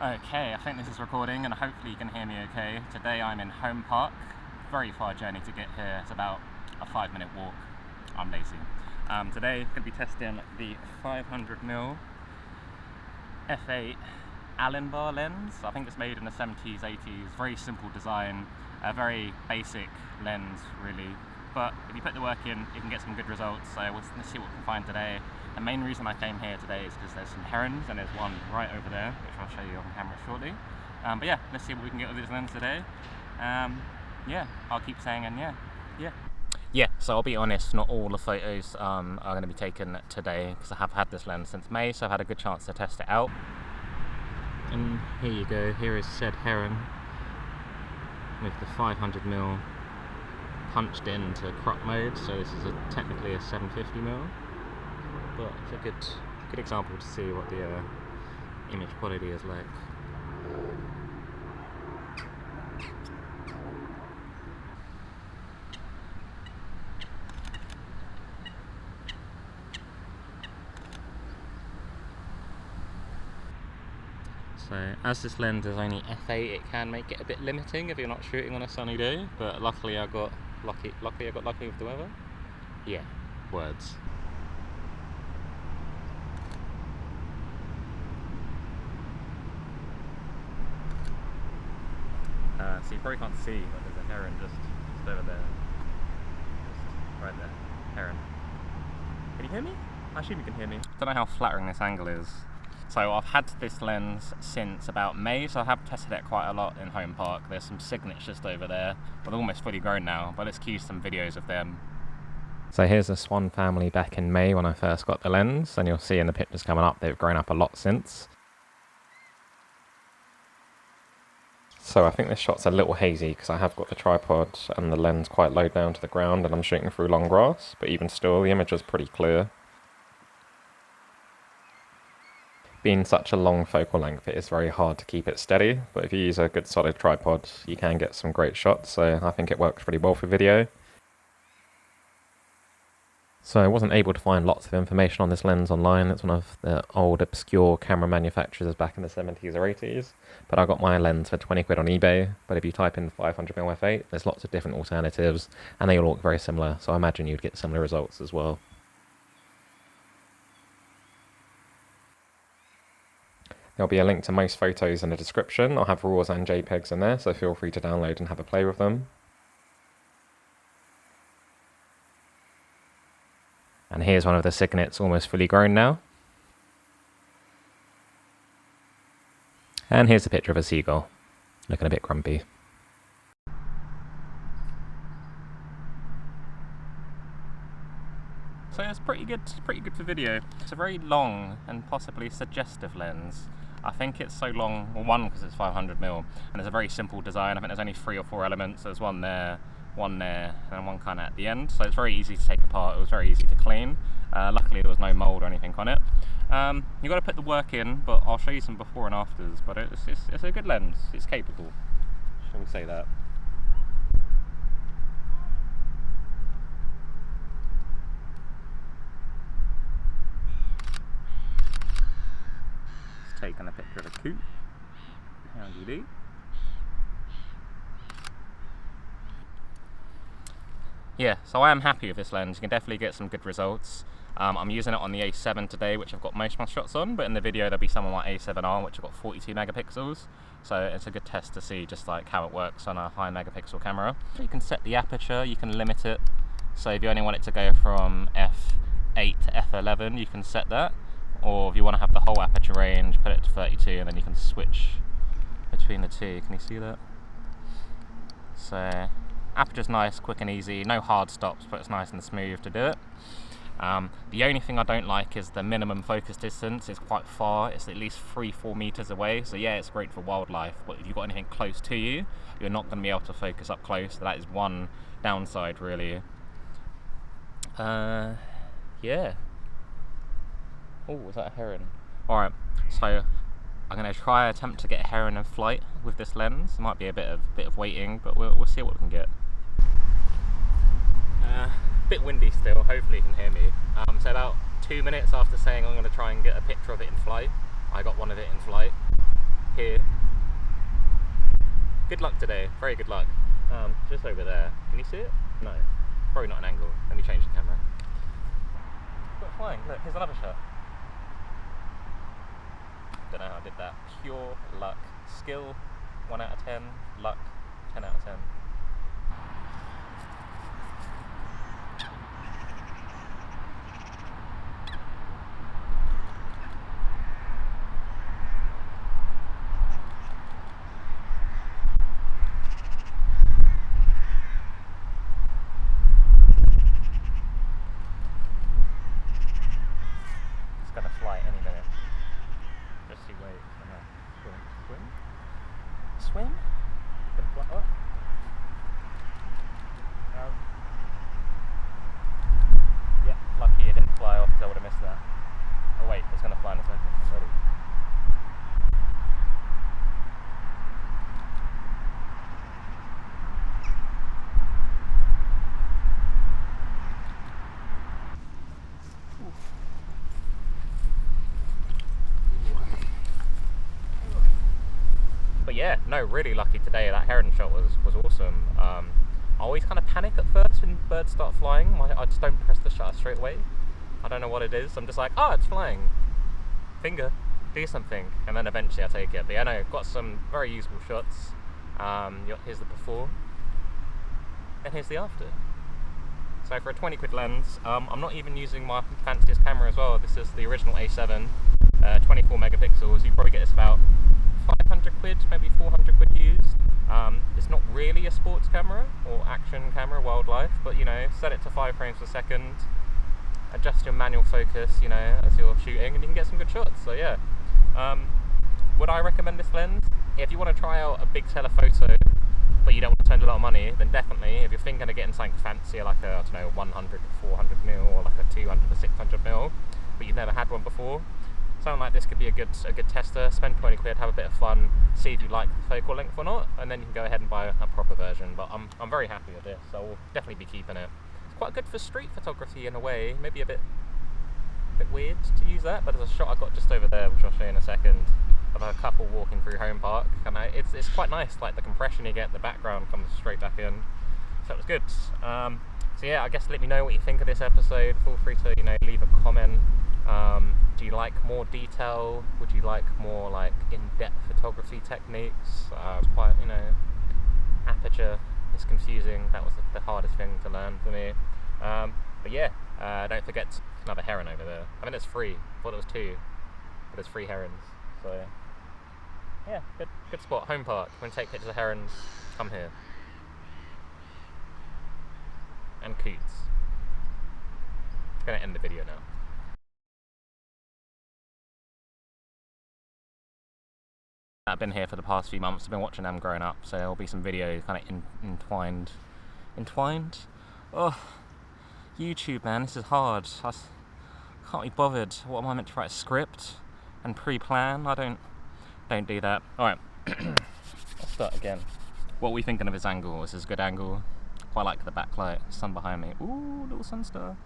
Okay, I think this is recording and hopefully you can hear me okay. Today I'm in Home Park. Very far journey to get here. It's about a 5-minute walk. I'm lazy. Today I'm going to be testing the 500mm f8 Albinar lens. I think it's made in the 70s, 80s. Very simple design, a very basic lens really. But if you put the work in, you can get some good results. So let's see what we can find today. The main reason I came here today is because there's some herons and there's one right over there, which I'll show you on camera shortly. But yeah, let's see what we can get with this lens today. Yeah, I'll keep saying and yeah. So I'll be honest, not all the photos are going to be taken today because I have had this lens since May, so I've had a good chance to test it out. And here you go, here is said heron with the 500mm punched into crop mode, so this is technically a 750mm, but it's a good example to see what the image quality is like. So as this lens is only f8, it can make it a bit limiting if you're not shooting on a sunny day, but luckily I got lucky with the weather. Yeah, words. So you probably can't see, but there's a heron just over there. Just right there. Heron. Can you hear me? I assume you can hear me. I don't know how flattering this angle is. So I've had this lens since about May, so I have tested it quite a lot in Home Park. There's some cygnets just over there, but they're almost fully grown now, but let's cue some videos of them. So here's the swan family back in May when I first got the lens, and you'll see in the pictures coming up, they've grown up a lot since. So I think this shot's a little hazy because I have got the tripod and the lens quite low down to the ground and I'm shooting through long grass, but even still the image is pretty clear. Being such a long focal length, it is very hard to keep it steady, but if you use a good solid tripod you can get some great shots, so I think it works pretty well for video. So I wasn't able to find lots of information on this lens online. It's one of the old obscure camera manufacturers back in the 70s or 80s, but I got my lens for 20 quid on eBay. But if you type in 500mm f8, there's lots of different alternatives and they all look very similar, so I imagine you'd get similar results as well. There'll be a link to most photos in the description. I'll have RAWs and JPEGs in there, so feel free to download and have a play with them. And here's one of the cygnets almost fully grown now. And here's a picture of a seagull, looking a bit grumpy. So it's pretty good for video. It's a very long and possibly suggestive lens. I think it's so long, well, one because it's 500mm, and it's a very simple design. I think there's only 3 or 4 elements. There's one there, and one kind of at the end, so it's very easy to take apart. It was very easy to clean. Luckily there was no mold or anything on it. You've got to put the work in, but I'll show you some before and afters. But it's a good lens. It's capable, shall we say that. Just taking a picture of a coot. How do you do? Yeah, so I am happy with this lens. You can definitely get some good results. I'm using it on the A7 today, which I've got most of my shots on, but in the video there'll be some on my A7R, which I've got 42 megapixels. So it's a good test to see just like how it works on a high megapixel camera. You can set the aperture, you can limit it. So if you only want it to go from f8 to f11, you can set that. Or if you want to have the whole aperture range, put it to 32, and then you can switch between the two. Can you see that? So aperture's nice, quick and easy, no hard stops, but it's nice and smooth to do it. The only thing I don't like is the minimum focus distance. It's quite far, it's at least 3-4 meters away, so yeah, it's great for wildlife, but if you've got anything close to you, you're not going to be able to focus up close, so that is one downside really. Yeah. Oh, was that a heron? Alright, so I'm going to attempt to get a heron in flight with this lens. It might be a bit of waiting, but we'll see what we can get. Bit windy still, hopefully you can hear me. So about 2 minutes after saying I'm going to try and get a picture of it in flight, I got one of it in flight. here. Good luck today, very good luck. Just over there. Can you see it? No, probably not an angle. Let me change the camera. We're flying. Look, here's another shot. Don't know how I did that. Pure luck. Skill, 1 out of 10. Luck, 10 out of 10. It's gonna fly any minute. Just see where it's gonna swim. Swim? Gonna fly. Oh. Yeah, lucky it didn't fly off because I would have missed that. Oh wait, it's gonna fly in a second. I'm ready. But yeah, no, really lucky today. That heron shot was awesome. I always kind of panic at first when birds start flying. I just don't press the shutter straight away. I don't know what it is. I'm just like, oh, it's flying. Finger, do something. And then eventually I take it. But yeah, no, got some very useful shots. Here's the before. And here's the after. So for a 20 quid lens, I'm not even using my fanciest camera as well. This is the original A7, 24 megapixels. You probably get this about 500 quid, maybe 400 quid used. It's not really a sports camera or action camera, wildlife, but you know, set it to 5 frames per second, adjust your manual focus, you know, as you're shooting, and you can get some good shots. So yeah, would I recommend this lens? If you want to try out a big telephoto, but you don't want to spend a lot of money, then definitely. If you're thinking of getting something fancier, like a, I don't know, 100 to 400mm, or like a 200 to 600mm, but you've never had one before, something like this could be a good tester. Spend 20 quid, have a bit of fun, see if you like the focal length or not, and then you can go ahead and buy a proper version. But I'm very happy with this, so I'll definitely be keeping it. It's quite good for street photography in a way. Maybe a bit weird to use that, but there's a shot I got just over there, which I'll show you in a second, of a couple walking through Home Park, and it's quite nice. Like the compression you get, the background comes straight back in, so it was good. So yeah, I guess let me know what you think of this episode. Feel free to, you know, leave a comment. Do you like more detail? Would you like more like in-depth photography techniques? Quite, you know, aperture is confusing. That was the hardest thing to learn for me. But yeah, don't forget another heron over there. I think there's 3. I thought there was 2, but there's 3 herons. So yeah, good spot. Home Park. When you take pictures of herons, come here. And coots. I'm gonna end the video now. I've been here for the past few months. I've been watching them growing up, so there'll be some videos kind of entwined. Oh, YouTube, man, this is hard. I can't be bothered. What am I meant to write a script and pre-plan? I don't do that. All right, let's start again. What are we thinking of this angle? This is a good angle. Quite like the backlight, sun behind me. Ooh, little sun star.